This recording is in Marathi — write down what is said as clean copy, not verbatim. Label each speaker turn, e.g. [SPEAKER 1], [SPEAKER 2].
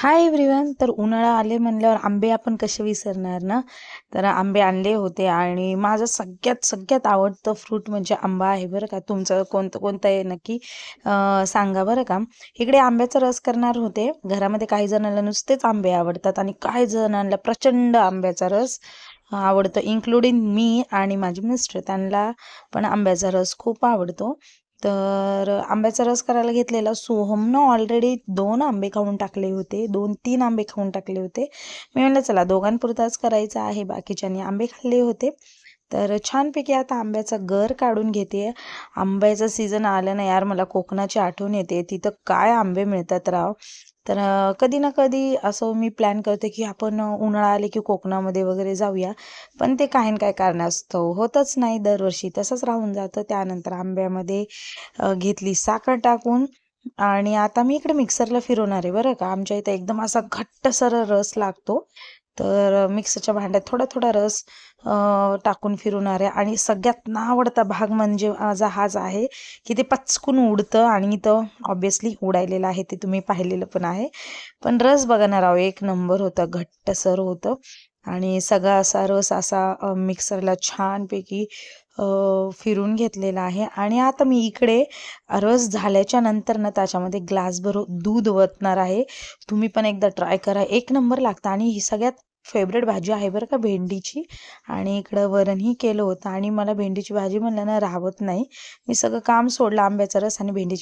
[SPEAKER 1] Hi everyone. तर उन्हाळा आले म्हणल्यावर आंबे आपण कसे विसरणार ना. तर आंबे आणले होते आणि माझं सगळ्यात सगळ्यात आवडतं फ्रूट म्हणजे आंबा आहे बरं का. तुमचं कोणतं कोणतं आहे नक्की सांगा बरं का. इकडे आंब्याचा रस करणार होते घरामध्ये. काही जणांना नुसतेच आंबे आवडतात आणि काही जणांना प्रचंड आंब्याचा रस आवडतं, इन्क्लुडिंग मी आणि माझे मिस्टर. त्यांना पण आंब्याचा रस खूप आवडतो. तर आंब्याचा रस करायला घेतलेला. सोहमनं ऑलरेडी 2 आंबे खाऊन टाकले होते, 2-3 आंबे खाऊन टाकले होते. मी म्हणलं चला दोघांपुरताच करायचा आहे, बाकीच्यांनी आंबे खाल्ले होते. तर छानपैकी आता आंब्याचा गर काढून घेते. आंब्याचं सीझन आलं ना यार, मला कोकणाची आठवण येते. तिथं काय आंबे मिळतात राव. तर कधी ना कधी असं मी प्लॅन करते की आपण उन्हाळा आले की कोकणामध्ये वगैरे जाऊया. पण ते काही ना काही कारणास्तव होतच नाही, दरवर्षी तसंच राहून जातं. त्यानंतर आंब्यामध्ये घेतली साखर टाकून आणि आता मी इकडे मिक्सरला फिरवणार आहे बरं का. आमच्या इथे एकदम असा घट्टसर रस लागतो. तर मिक्सरच्या भांड्यात थोडा थोडा रस टाकून फिरवणार आहे. आणि सगळ्यात ना आवडता भाग म्हणजे माझा हाच आहे की ते पचकून उडतं. आणि इथं ऑब्विसली उडायलेलं आहे, ते तुम्ही पाहिलेलं पण आहे. पण रस बघा ना राव, एक नंबर होतं, घट्टसर होतं. आणि सगळा असा रस असा मिक्सरला छानपैकी फिरून घेतलेला आहे. आणि आता मी इकडे रस झाल्याच्या नंतर ना त्याच्यामध्ये ग्लासभर दूध ओतणार आहे. तुम्ही पण एकदा ट्राय करा, एक नंबर लागतं. आणि ही सगळ्यात फेवरेट भाजी आहे बरं का, भेंडीची. आणि इकडं वरणही केलं होतं. आणि मला भेंडीची भाजी म्हणलं ना राहत नाही. मी सगळं काम सोडलं, आंब्याचा रस आणि भेंडीची